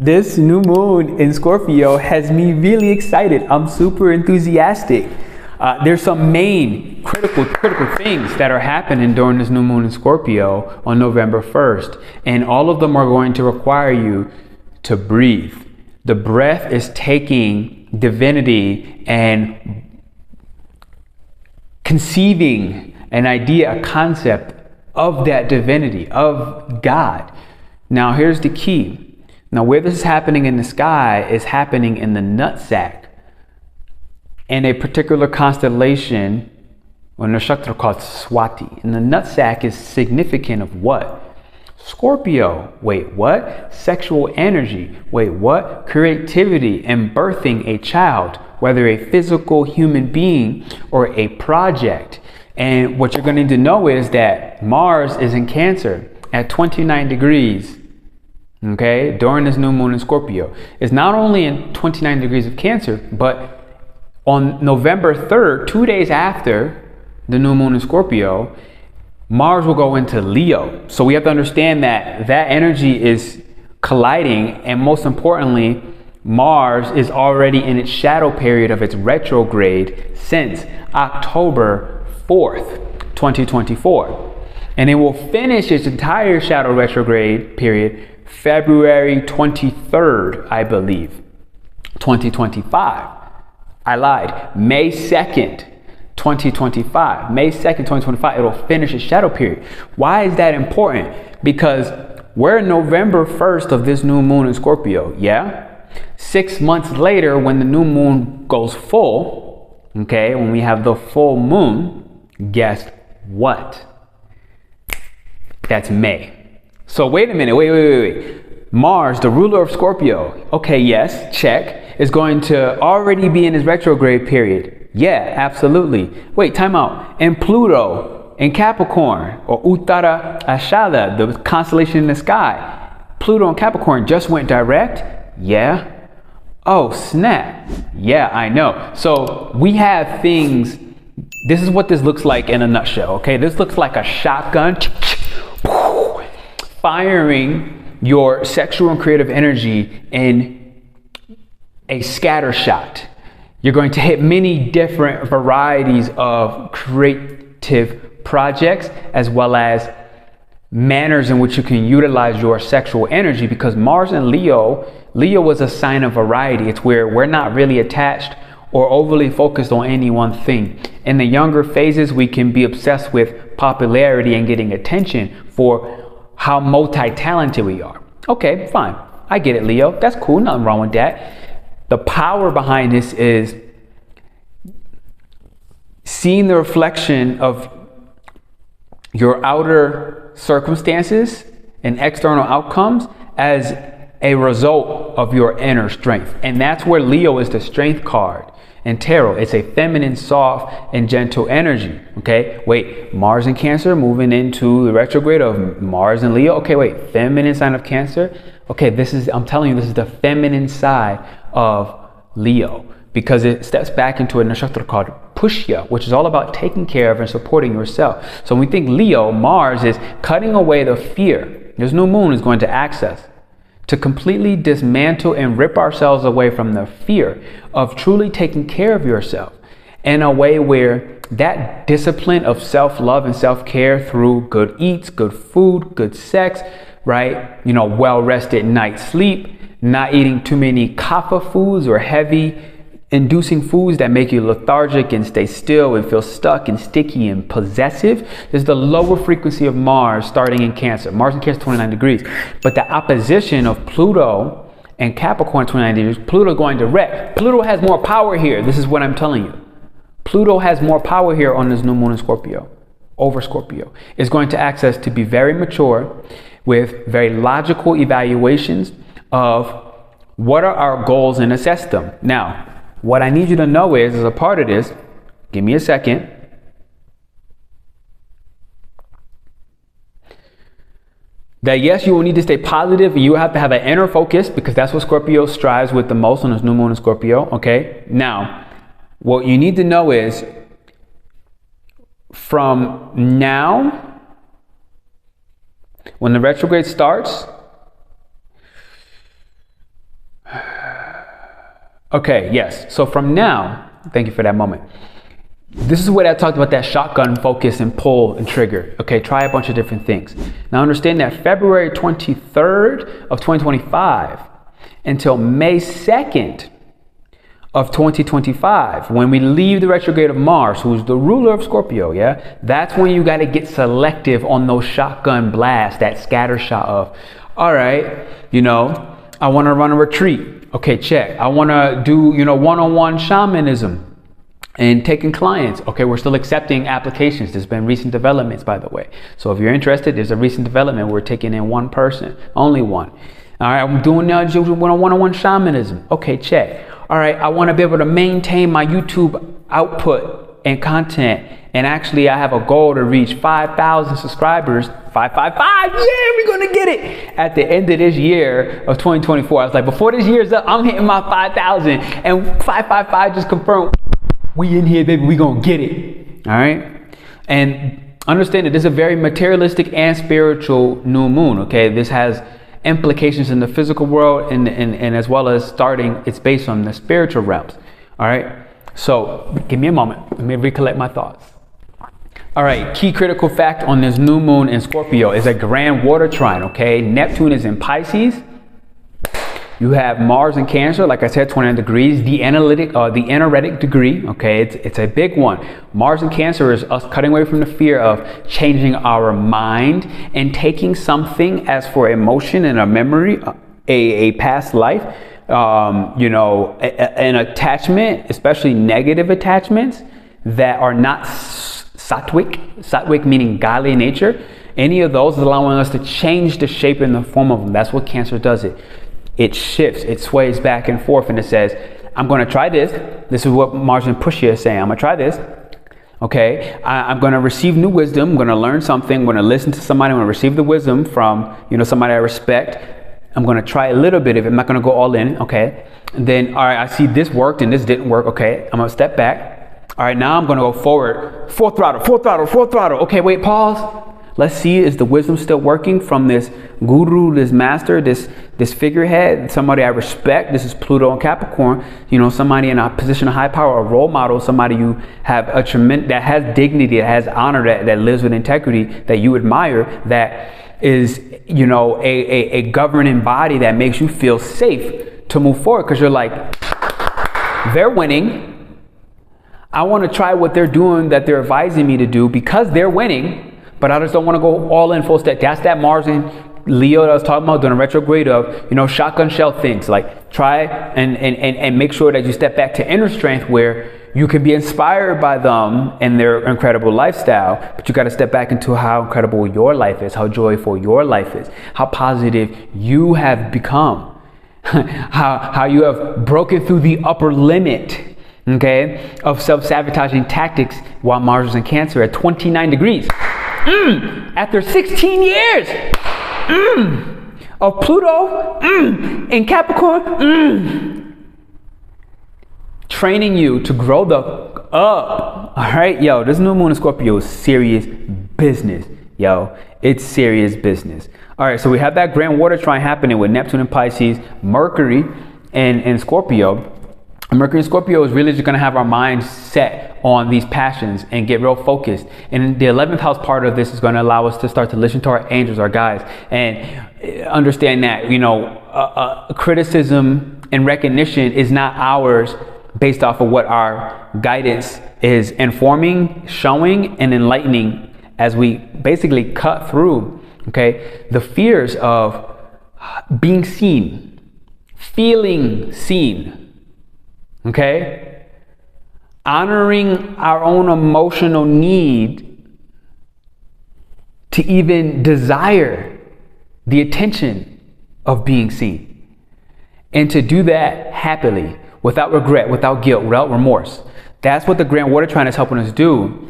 this new moon in Scorpio has me really excited. I'm super enthusiastic. There's some main critical things that are happening during this new moon in Scorpio on November 1st. And all of them are going to require you to breathe. The breath is taking divinity and conceiving an idea, a concept of that divinity, of God. Now, here's the key. Now, where this is happening in the sky is happening in the nutsack, in a particular constellation or Nakshaktra called Svati. And the nutsack is significant of what? Scorpio. Wait, what? Sexual energy. Wait, what? Creativity and birthing a child, whether a physical human being or a project. And what you're going to need to know is that Mars is in Cancer at 29 degrees, okay, during this new moon in Scorpio. It's not only in 29 degrees of Cancer, but on November 3rd, 2 days after the new moon in Scorpio, Mars will go into Leo. So we have to understand that that energy is colliding, and most importantly, Mars is already in its shadow period of its retrograde since October 4th, 2024. And it will finish its entire shadow retrograde period February 23rd, I believe, 2025. I lied. May 2nd, 2025. May 2nd, 2025, it'll finish its shadow period. Why is that important? Because we're November 1st of this new moon in Scorpio, yeah? 6 months later, when the new moon goes full, okay, when we have the full moon, guess what? That's May. So wait a minute, wait. Mars, the ruler of Scorpio, okay, yes, check, is going to already be in his retrograde period. Yeah, absolutely. Wait, time out. And Pluto in Capricorn, or Uttara Ashada, the constellation in the sky, Pluto in Capricorn just went direct. Yeah. Oh, snap. Yeah, I know. So we have things. This is what this looks like in a nutshell, okay? This looks like a shotgun firing your sexual and creative energy in a scatter shot. You're going to hit many different varieties of creative projects, as well as manners in which you can utilize your sexual energy, because Mars and Leo was a sign of variety. It's where we're not really attached or overly focused on any one thing. In the younger phases, we can be obsessed with popularity and getting attention for how multi-talented we are. Okay, fine. I get it, Leo. That's cool. Nothing wrong with that. The power behind this is seeing the reflection of your outer circumstances and external outcomes as a result of your inner strength. And that's where Leo is the strength card in tarot. It's a feminine, soft, and gentle energy. Okay, wait, Mars in Cancer moving into the retrograde of Mars and Leo. Okay, wait, feminine sign of Cancer. Okay, I'm telling you, this is the feminine side of Leo, because it steps back into a nakshaktra called Pushya, which is all about taking care of and supporting yourself. So when we think Leo, Mars is cutting away the fear this new moon is going to access, to completely dismantle and rip ourselves away from the fear of truly taking care of yourself in a way where that discipline of self-love and self-care through good eats, good food, good sex, right? You know, well-rested night sleep, not eating too many kapha foods or heavy inducing foods that make you lethargic and stay still and feel stuck and sticky and possessive. This is the lower frequency of Mars starting in Cancer. Mars in Cancer, 29 degrees. But the opposition of Pluto and Capricorn, 29 degrees, Pluto going direct. Pluto has more power here. This is what I'm telling you. Pluto has more power here on this new moon in Scorpio, over Scorpio. It's going to access to be very mature with very logical evaluations of what are our goals and assess them. Now, what I need you to know is, as a part of this, give me a second. That yes, you will need to stay positive, and you have to have an inner focus, because that's what Scorpio strives with the most on this new moon in Scorpio. Okay. Now, what you need to know is, from now, when the retrograde starts, Okay, yes. So from now, thank you for that moment. This is what I talked about, that shotgun focus and pull and trigger. Okay, try a bunch of different things. Now understand that February 23rd of 2025 until May 2nd of 2025, when we leave the retrograde of Mars, who's the ruler of Scorpio, yeah, that's when you got to get selective on those shotgun blasts, that scatter shot of, all right, you know, I want to run a retreat. Okay, check. I want to do, you know, one-on-one shamanism and taking clients. Okay, we're still accepting applications. There's been recent developments, by the way. So if you're interested, there's a recent development. We're taking in one person, only one. All right, I'm doing one-on-one shamanism. Okay, check. All right, I want to be able to maintain my YouTube output and content. And actually, I have a goal to reach 5,000 subscribers. 555, yeah, we're going to get it. At the end of this year of 2024, I was like, before this year's up, I'm hitting my 5,000. And 555 just confirmed, we in here, baby, we going to get it. All right? And understand that this is a very materialistic and spiritual new moon, okay? This has implications in the physical world and as well as starting, it's based on the spiritual realms. All right? So give me a moment. Let me recollect my thoughts. All right, key critical fact on this new moon in Scorpio is a grand water trine, okay? Neptune is in Pisces. You have Mars in Cancer, like I said, 29 degrees. The energetic degree, okay? It's a big one. Mars in Cancer is us cutting away from the fear of changing our mind and taking something as for emotion and a memory, a past life, you know, an attachment, especially negative attachments that are not Sattvic meaning godly in nature. Any of those is allowing us to change the shape and the form of them. That's what Cancer does. It shifts, it sways back and forth, and it says, I'm going to try this. This is what Mars and Pushya is saying. I'm going to try this. Okay, I'm going to receive new wisdom. I'm going to learn something. I'm going to listen to somebody. I'm going to receive the wisdom from, you know, somebody I respect. I'm going to try a little bit of it. I'm not going to go all in. Okay, and then, all right, I see this worked and this didn't work. Okay, I'm going to step back. All right, now I'm going to go forward. Full throttle, full throttle, full throttle. Okay, wait, pause. Let's see, is the wisdom still working from this guru, this master, this figurehead, somebody I respect? This is Pluto and Capricorn. You know, somebody in a position of high power, a role model, somebody you have a tremendous, that has dignity, that has honor, that lives with integrity, that you admire, that is, you know, a governing body that makes you feel safe to move forward, because you're like, they're winning. I want to try what they're doing, that they're advising me to do, because they're winning. But I just don't want to go all in full step. That's that Mars in Leo that I was talking about during a retrograde of, you know, shotgun shell things. Like try and make sure that you step back to inner strength where you can be inspired by them and their incredible lifestyle. But you got to step back into how incredible your life is, how joyful your life is, how positive you have become, how you have broken through the upper limit, okay, of self-sabotaging tactics while Mars is in Cancer at 29 degrees. After 16 years of Pluto in Capricorn, training you to grow the up. All right, yo, this new moon in Scorpio is serious business, yo. It's serious business. All right, so we have that grand water trine happening with Neptune in Pisces, Mercury and Scorpio. Mercury and Scorpio is really just going to have our minds set on these passions and get real focused. And the 11th house part of this is going to allow us to start to listen to our angels, our guides, and understand that, you know, criticism and recognition is not ours based off of what our guidance is informing, showing, and enlightening as we basically cut through, okay, the fears of being seen, feeling seen. Okay, honoring our own emotional need to even desire the attention of being seen, and to do that happily, without regret, without guilt, without remorse. That's what the grand water trine is helping us do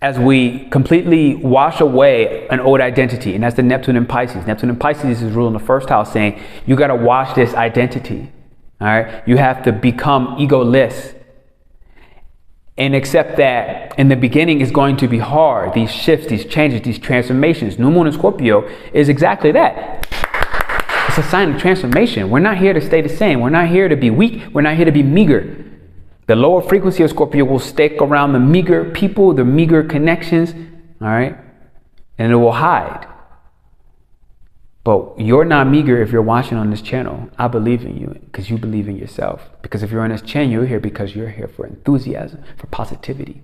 as we completely wash away an old identity, and that's the Neptune in Pisces. Neptune in Pisces is ruling the first house, saying you got to wash this identity. All right, you have to become egoless and accept that in the beginning is going to be hard. These shifts, these changes, these transformations. New moon in Scorpio is exactly that. It's It's a sign of transformation. We're not here to stay the same. We're not here to be weak. We're not here to be meager. The lower frequency of Scorpio will stick around the meager people, the meager connections, all right? And it will hide. But you're not meager if you're watching on this channel. I believe in you because you believe in yourself. Because if you're on this channel, you're here because you're here for enthusiasm, for positivity.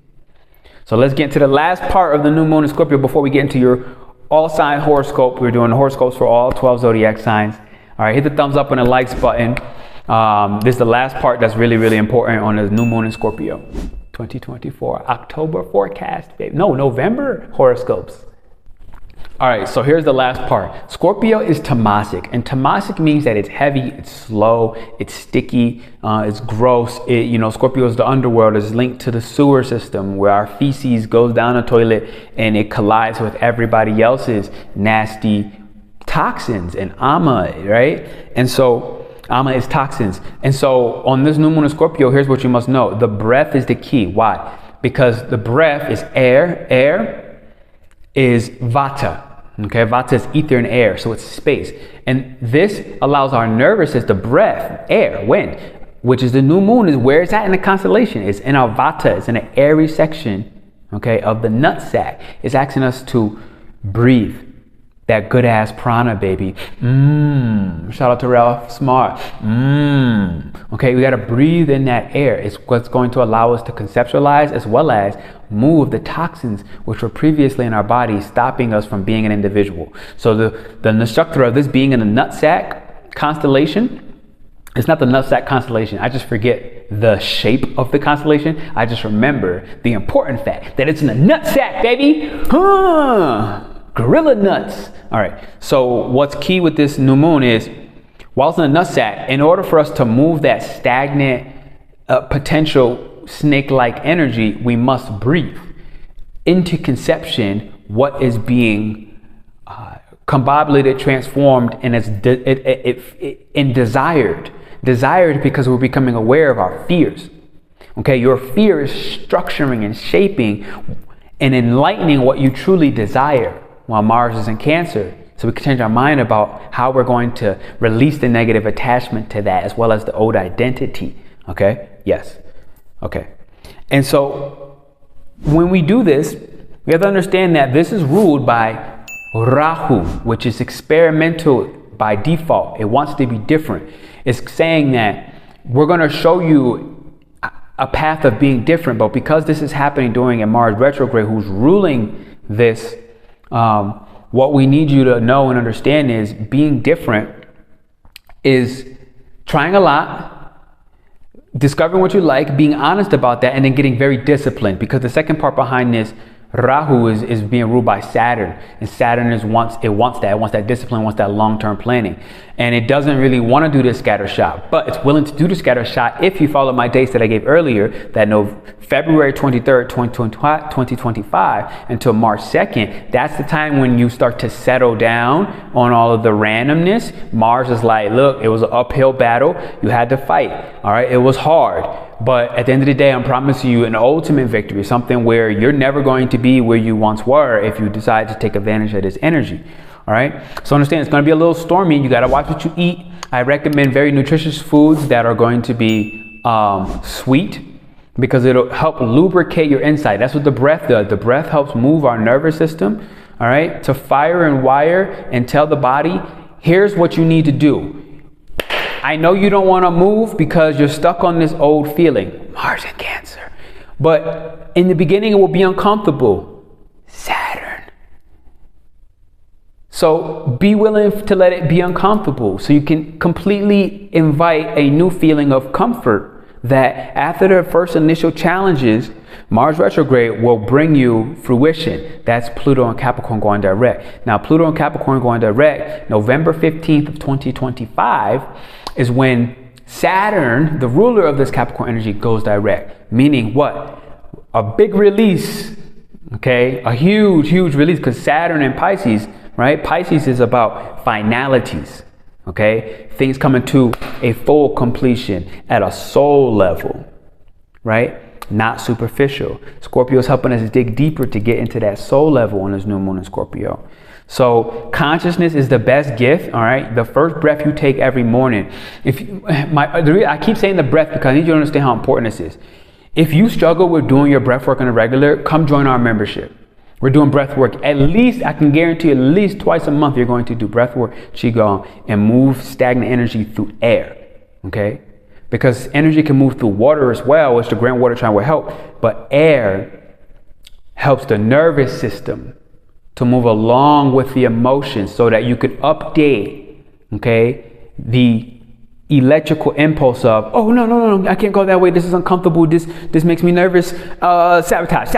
So let's get to the last part of the new moon in Scorpio before we get into your all-sign horoscope. We're doing horoscopes for all 12 zodiac signs. All right, hit the thumbs up and the likes button. This is the last part that's really, really important on the new moon in Scorpio. 2024 October forecast, babe. No, November horoscopes. All right, so here's the last part. Scorpio is Tamasic, and Tamasic means that it's heavy, it's slow, it's sticky, it's gross. Scorpio is the underworld, is linked to the sewer system where our feces goes down the toilet and it collides with everybody else's nasty toxins and ama, right? And so ama is toxins. And so on this new moon of Scorpio, here's what you must know. The breath is the key. Why? Because the breath is air. Air is vata. Okay, vata is ether and air, so it's space. And this allows our nervous system, breath, air, wind, which is the new moon, is where it's at in the constellation. It's in our vata, it's in the Aries section, okay, of the nutsack. It's asking us to breathe that good ass prana, baby. Shout out to Ralph Smart. Okay, we got to breathe in that air. It's what's going to allow us to conceptualize as well as move the toxins which were previously in our body, stopping us from being an individual. So the Nakshaktra of this being in the nutsack constellation, it's not the nutsack constellation. I just forget the shape of the constellation. I just remember the important fact that it's in the nutsack, baby. Gorilla nuts. All right. So what's key with this new moon is, while it's in the nutsack, in order for us to move that stagnant, potential snake-like energy, we must breathe into conception what is being combobulated, transformed, and desired because we're becoming aware of our fears. Okay, your fear is structuring and shaping and enlightening what you truly desire while Mars is in Cancer. So we can change our mind about how we're going to release the negative attachment to that, as well as the old identity. Okay? Yes. Okay. And so when we do this, we have to understand that this is ruled by Rahu, which is experimental by default. It wants to be different. It's saying that we're going to show you a path of being different, but because this is happening during a Mars retrograde who's ruling this, what we need you to know and understand is being different is trying a lot, discovering what you like, being honest about that, and then getting very disciplined. Because the second part behind this, Rahu is being ruled by Saturn, and Saturn wants that discipline, wants that long-term planning, and it doesn't really want to do this scatter shot, but it's willing to do the scatter shot if you follow my dates that I gave earlier, that February 23rd, 2025 until March 2nd. That's the time when you start to settle down on all of the randomness. Mars is like, look, it was an uphill battle. You had to fight. All right, it was hard. But at the end of the day, I'm promising you an ultimate victory, something where you're never going to be where you once were if you decide to take advantage of this energy. All right. So understand it's going to be a little stormy. You got to watch what you eat. I recommend very nutritious foods that are going to be sweet, because it'll help lubricate your inside. That's what the breath does. The breath helps move our nervous system, all right, to fire and wire and tell the body, here's what you need to do. I know you don't want to move because you're stuck on this old feeling, Mars and Cancer. But in the beginning, it will be uncomfortable. Saturn. So be willing to let it be uncomfortable so you can completely invite a new feeling of comfort that after the first initial challenges, Mars retrograde will bring you fruition. That's Pluto and Capricorn going direct. Now, Pluto and Capricorn going direct, November 15th of 2025 is when Saturn, the ruler of this Capricorn energy, goes direct. Meaning what? A big release, okay? A huge, huge release, because Saturn and Pisces, right? Pisces is about finalities, okay? Things coming to a full completion at a soul level, right? not superficial. Scorpio is helping us dig deeper to get into that soul level on this new moon in Scorpio. So consciousness is the best gift, all right? The first breath you take every morning. I keep saying the breath because I need you to understand how important this is. If you struggle with doing your breath work on a regular, come join our membership. We're doing breath work at least, I can guarantee you, at least twice a month you're going to do breath work, qigong, and move stagnant energy through air, okay? Because energy can move through water as well, which the groundwater Trine will help, but air helps the nervous system to move along with the emotions so that you could update, okay, the electrical impulse of, oh, no, I can't go that way. This is uncomfortable. This makes me nervous. Sabotage.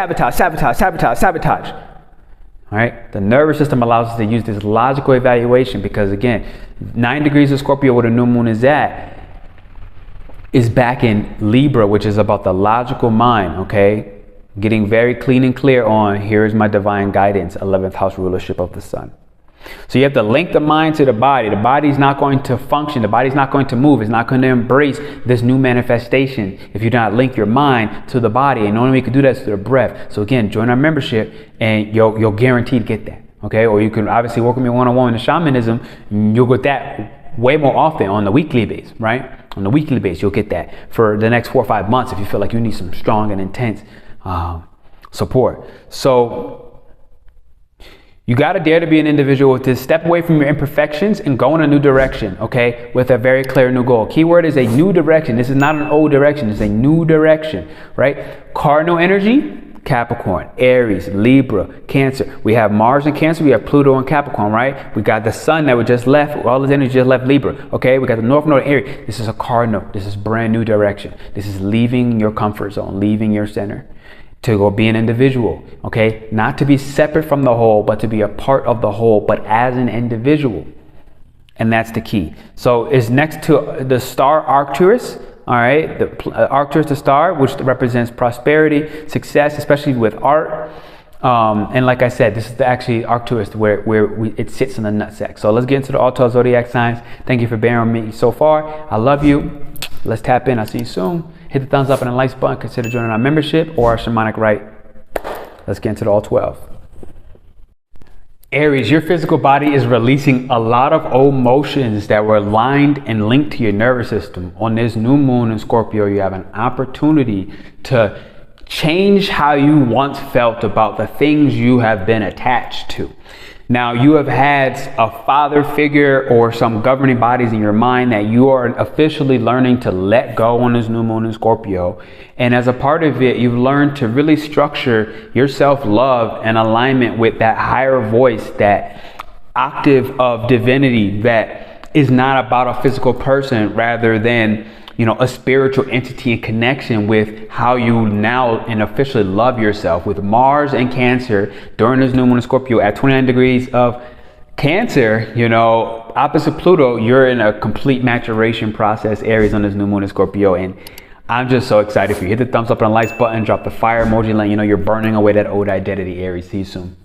All right. The nervous system allows us to use this logical evaluation because, again, 9 degrees of Scorpio where the new moon is at is back in Libra, which is about the logical mind, okay? Getting very clean and clear on, here is my divine guidance, 11th house rulership of the sun. So you have to link the mind to the body. The body's not going to function. The body's not going to move. It's not going to embrace this new manifestation if you do not link your mind to the body. And the only way you can do that is through the breath. So again, join our membership and you'll guarantee to get that. Okay? Or you can obviously work with me one-on-one in shamanism. You'll get that way more often on the weekly base, right? On the weekly base, you'll get that for the next 4 or 5 months if you feel like you need some strong and intense support. So you got to dare to be an individual with this. Step away from your imperfections and go in a new direction, okay, with a very clear new goal. Keyword is a new direction. This is not an old direction. It's a new direction, right? Cardinal energy, Capricorn, Aries, Libra, Cancer. We have Mars in Cancer. We have Pluto in Capricorn, right? We got the sun that we just left. All this energy just left Libra, okay? We got the North Node in Aries. This is a cardinal. This is brand new direction. This is leaving your comfort zone, leaving your center, to go be an individual, okay? Not to be separate from the whole, but to be a part of the whole, but as an individual. And that's the key. So it's next to the star Arcturus, all right? The Arcturus, the star, which represents prosperity, success, especially with art. And like I said, this is actually Arcturus where it sits in the nutsack. So let's get into the Occult Zodiac signs. Thank you for bearing with me so far. I love you. Let's tap in. I'll see you soon. Hit the thumbs up and the likes button. Consider joining our membership or our Shamanic Rite. Let's get into the all 12. Aries, your physical body is releasing a lot of old emotions that were aligned and linked to your nervous system. On this new moon in Scorpio, you have an opportunity to change how you once felt about the things you have been attached to. Now, you have had a father figure or some governing bodies in your mind that you are officially learning to let go on this new moon in Scorpio. And as a part of it, you've learned to really structure your self-love and alignment with that higher voice, that octave of divinity that is not about a physical person rather than, you know, a spiritual entity in connection with how you now and officially love yourself. With Mars and Cancer during this new moon in Scorpio at 29 degrees of Cancer, you know, opposite Pluto, you're in a complete maturation process, Aries, on this new moon in Scorpio. And I'm just so excited for you. Hit the thumbs up and the likes button, drop the fire emoji, letting you know you're burning away that old identity, Aries. See you soon.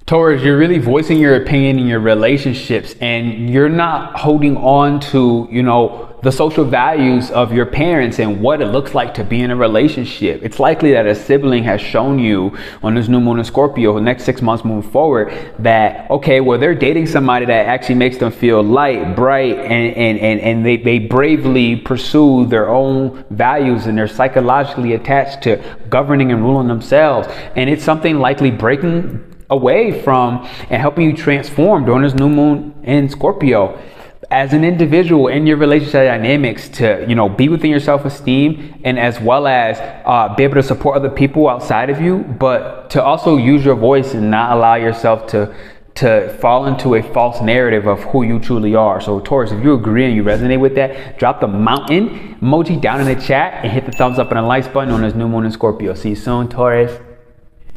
Taurus, you're really voicing your opinion in your relationships and you're not holding on to, you know, the social values of your parents and what it looks like to be in a relationship. It's likely that a sibling has shown you on this new moon in Scorpio, the next 6 months moving forward, that, okay, well, they're dating somebody that actually makes them feel light, bright, and they bravely pursue their own values and they're psychologically attached to governing and ruling themselves. And it's something likely breaking away from and helping you transform during this new moon in Scorpio as an individual in your relationship dynamics, to, you know, be within your self-esteem and as well as be able to support other people outside of you, but to also use your voice and not allow yourself to fall into a false narrative of who you truly are. So Taurus, if you agree and you resonate with that, drop the mountain emoji down in the chat and hit the thumbs up and the likes button on this new moon in Scorpio. See you soon, Taurus.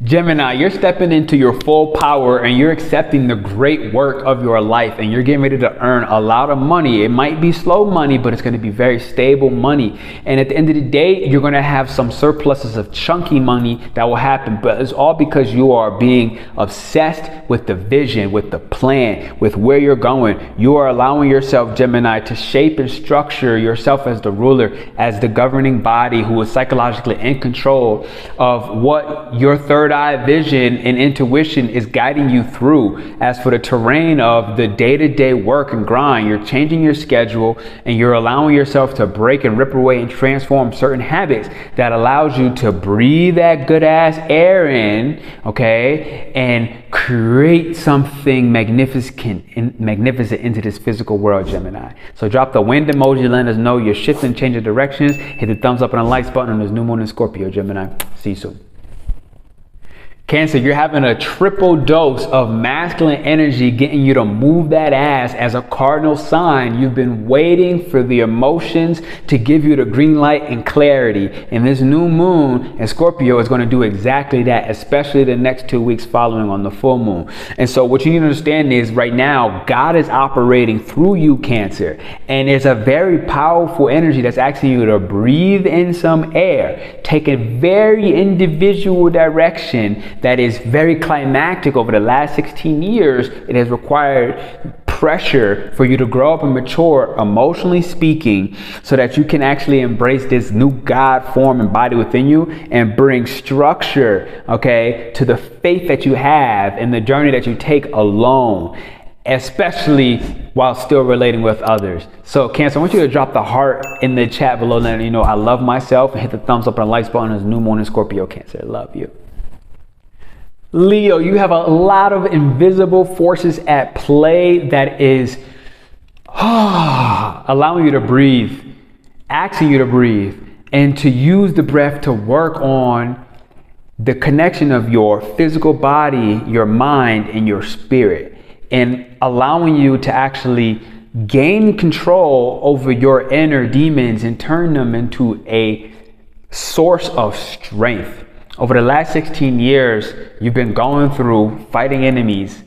Gemini, you're stepping into your full power and you're accepting the great work of your life, and you're getting ready to earn a lot of money. It might be slow money, but it's going to be very stable money. And at the end of the day, you're going to have some surpluses of chunky money that will happen, but it's all because you are being obsessed with the vision, with the plan, with where you're going. You are allowing yourself, Gemini, to shape and structure yourself as the ruler, as the governing body who is psychologically in control of what your third eye vision and intuition is guiding you through. As for the terrain of the day-to-day work and grind, you're changing your schedule and you're allowing yourself to break and rip away and transform certain habits that allows you to breathe that good ass air in, okay, and create something magnificent into this physical world, Gemini. So drop the wind emoji, letting us know you're shifting, changing directions. Hit the thumbs up and the likes button on this new moon in Scorpio, Gemini. See you soon. Cancer, you're having a triple dose of masculine energy getting you to move that ass as a cardinal sign. You've been waiting for the emotions to give you the green light and clarity. And this new moon in Scorpio is going to do exactly that, especially the next 2 weeks following on the full moon. And so what you need to understand is right now, God is operating through you, Cancer. And it's a very powerful energy that's asking you to breathe in some air, take a very individual direction that is very climactic. Over the last 16 years, it has required pressure for you to grow up and mature, emotionally speaking, so that you can actually embrace this new God form and body within you and bring structure, okay, to the faith that you have and the journey that you take alone, especially while still relating with others. So Cancer, I want you to drop the heart in the chat below, letting you know I love myself, and hit the thumbs up and the likes button as new moon in Scorpio, Cancer. I love you. Leo, you have a lot of invisible forces at play that is allowing you to breathe, asking you to breathe, and to use the breath to work on the connection of your physical body, your mind, and your spirit, and allowing you to actually gain control over your inner demons and turn them into a source of strength. Over the last 16 years, you've been going through fighting enemies,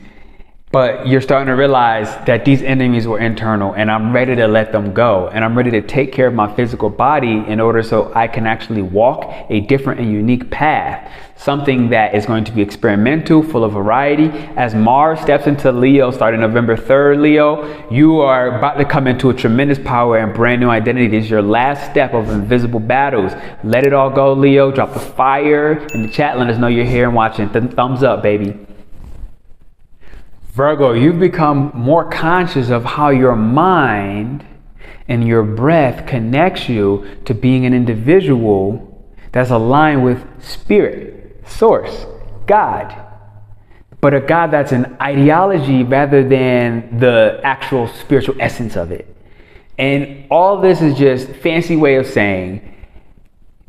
but you're starting to realize that these enemies were internal, and I'm ready to let them go. And I'm ready to take care of my physical body in order so I can actually walk a different and unique path. Something that is going to be experimental, full of variety. As Mars steps into Leo starting November 3rd, Leo, you are about to come into a tremendous power and brand new identity. This is your last step of invisible battles. Let it all go, Leo. Drop the fire in the chat. Let us know you're here and watching. Thumbs up, baby. Virgo, you've become more conscious of how your mind and your breath connects you to being an individual that's aligned with spirit, source, God. But a God that's an ideology rather than the actual spiritual essence of it. And all this is just a fancy way of saying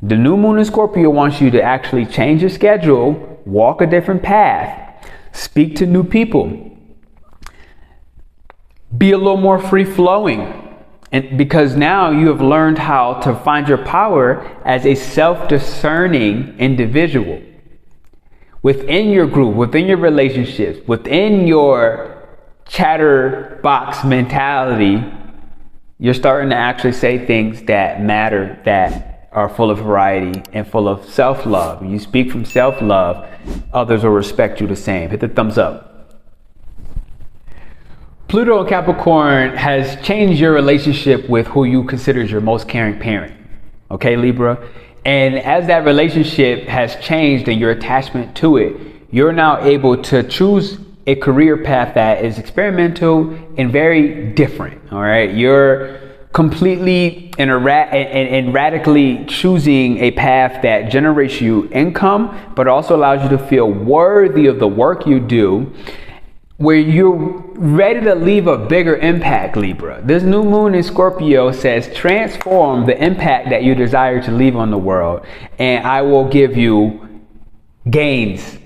the new moon in Scorpio wants you to actually change your schedule, walk a different path, speak to new people, be a little more free-flowing. And because now you have learned how to find your power as a self-discerning individual within your group, within your relationships, within your chatterbox mentality. You're starting to actually say things that matter, that are full of variety and full of self-love. When you speak from self-love, others will respect you the same. Hit the thumbs up. Pluto in Capricorn has changed your relationship with who you consider your most caring parent. Okay, Libra? And as that relationship has changed and your attachment to it, you're now able to choose a career path that is experimental and very different. All right? You're completely and radically choosing a path that generates you income, but also allows you to feel worthy of the work you do, where you're ready to leave a bigger impact, Libra. This new moon in Scorpio says transform the impact that you desire to leave on the world, and I will give you gains,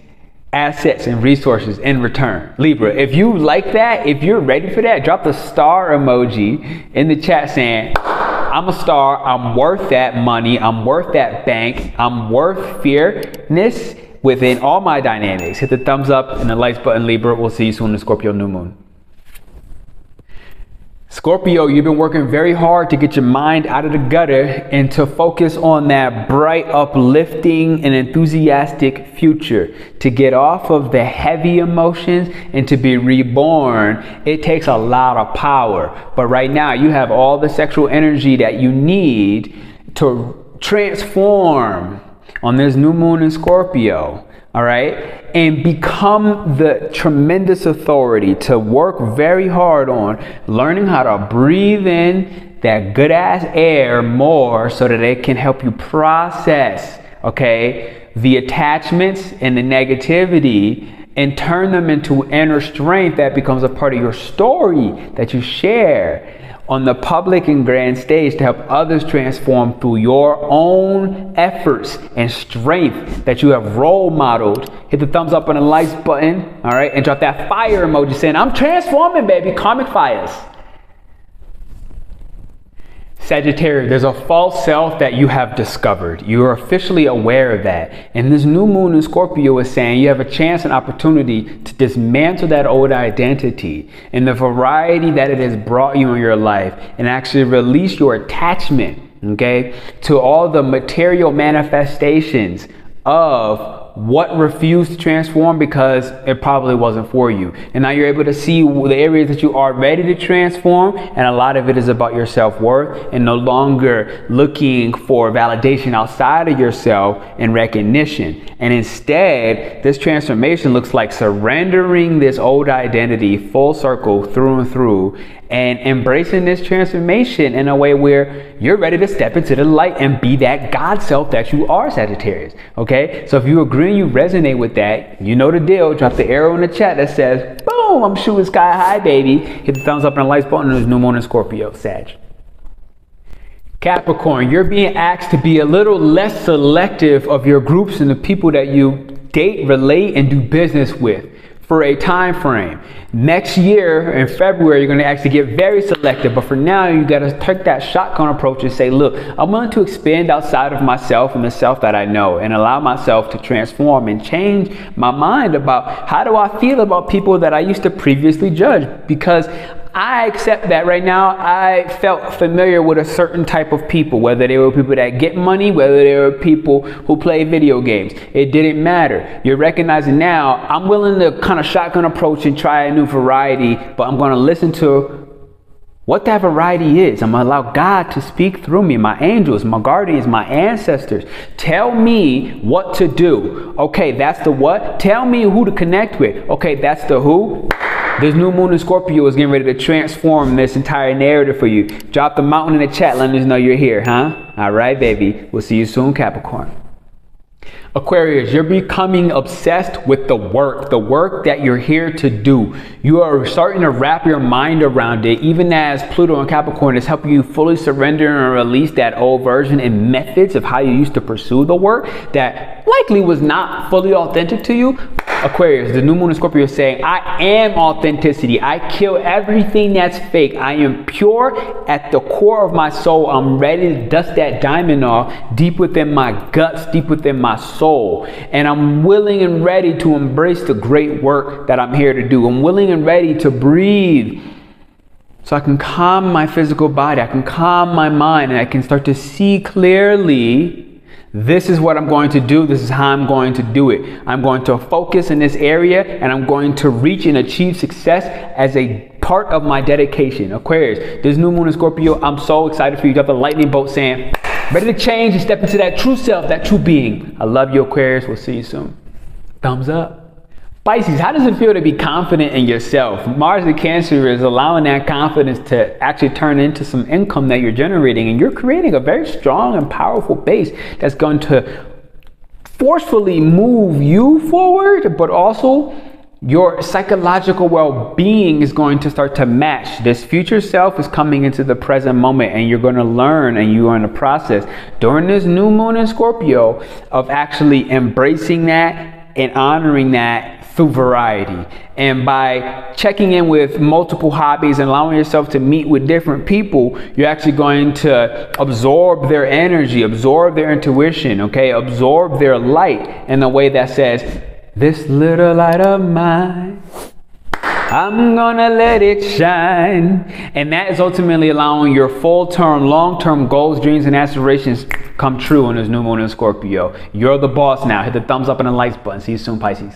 assets, and resources in return. Libra, if you like that, if you're ready for that, drop the star emoji in the chat saying, I'm a star, I'm worth that money, I'm worth that bank, I'm worth fairness, within all my dynamics. Hit the thumbs up and the likes button, Libra. We'll see you soon in Scorpio New Moon. Scorpio, you've been working very hard to get your mind out of the gutter and to focus on that bright, uplifting, and enthusiastic future. To get off of the heavy emotions and to be reborn, it takes a lot of power. But right now, you have all the sexual energy that you need to transform on this new moon in Scorpio. All right, and become the tremendous authority to work very hard on learning how to breathe in that good ass air more so that it can help you process, okay, the attachments and the negativity and turn them into inner strength that becomes a part of your story that you share on the public and grand stage to help others transform through your own efforts and strength that you have role modeled. Hit the thumbs up and the likes button, all right, and drop that fire emoji saying, I'm transforming, baby, karmic fires. Sagittarius, there's a false self that you have discovered. You are officially aware of that. And this new moon in Scorpio is saying you have a chance and opportunity to dismantle that old identity and the variety that it has brought you in your life and actually release your attachment, okay, to all the material manifestations of what refused to transform because it probably wasn't for you. And now you're able to see the areas that you are ready to transform, and a lot of it is about your self-worth and no longer looking for validation outside of yourself and recognition. And instead, this transformation looks like surrendering this old identity full circle through and through and embracing this transformation in a way where you're ready to step into the light and be that God self that you are, Sagittarius. Okay, so if you agree and you resonate with that, you know the deal. Drop the arrow in the chat that says, boom, I'm shooting sky high, baby. Hit the thumbs up and the likes button. There's new moon in Scorpio, Sag. Capricorn, you're being asked to be a little less selective of your groups and the people that you date, relate, and do business with for a time frame. Next year in February, you're going to actually get very selective, but for now, you got to take that shotgun approach and say, look, I'm willing to expand outside of myself and the self that I know and allow myself to transform and change my mind about how do I feel about people that I used to previously judge, because I accept that right now I felt familiar with a certain type of people, whether they were people that get money, whether they were people who play video games. It didn't matter. You're recognizing now I'm willing to kind of shotgun approach and try a new variety, but I'm going to listen to what that variety is. I'm going to allow God to speak through me, my angels, my guardians, my ancestors. Tell me what to do. Okay, that's the what. Tell me who to connect with. Okay, that's the who. This new moon in Scorpio is getting ready to transform this entire narrative for you. Drop the mountain in the chat, letting us know you're here, huh? All right, baby. We'll see you soon, Capricorn. Aquarius, you're becoming obsessed with the work that you're here to do. You are starting to wrap your mind around it, even as Pluto and Capricorn is helping you fully surrender and release that old version and methods of how you used to pursue the work that likely was not fully authentic to you. Aquarius, the new moon in Scorpio is saying, I am authenticity. I kill everything that's fake. I am pure at the core of my soul. I'm ready to dust that diamond off deep within my guts, deep within my soul. And I'm willing and ready to embrace the great work that I'm here to do. I'm willing and ready to breathe so I can calm my physical body. I can calm my mind and I can start to see clearly. This is what I'm going to do. This is how I'm going to do it. I'm going to focus in this area and I'm going to reach and achieve success as a part of my dedication. Aquarius, this new moon in Scorpio, I'm so excited for you. You got the lightning bolt saying, ready to change and step into that true self, that true being. I love you, Aquarius. We'll see you soon. Thumbs up. Pisces, how does it feel to be confident in yourself? Mars in Cancer is allowing that confidence to actually turn into some income that you're generating, and you're creating a very strong and powerful base that's going to forcefully move you forward, but also your psychological well-being is going to start to match. This future self is coming into the present moment, and you're going to learn, and you are in the process during this new moon in Scorpio of actually embracing that and honoring that through variety. And by checking in with multiple hobbies and allowing yourself to meet with different people, you're actually going to absorb their energy, absorb their intuition, okay? Absorb their light in a way that says, this little light of mine, I'm gonna let it shine. And that is ultimately allowing your full-term, long-term goals, dreams, and aspirations come true on this new moon in Scorpio. You're the boss now. Hit the thumbs up and the likes button. See you soon, Pisces.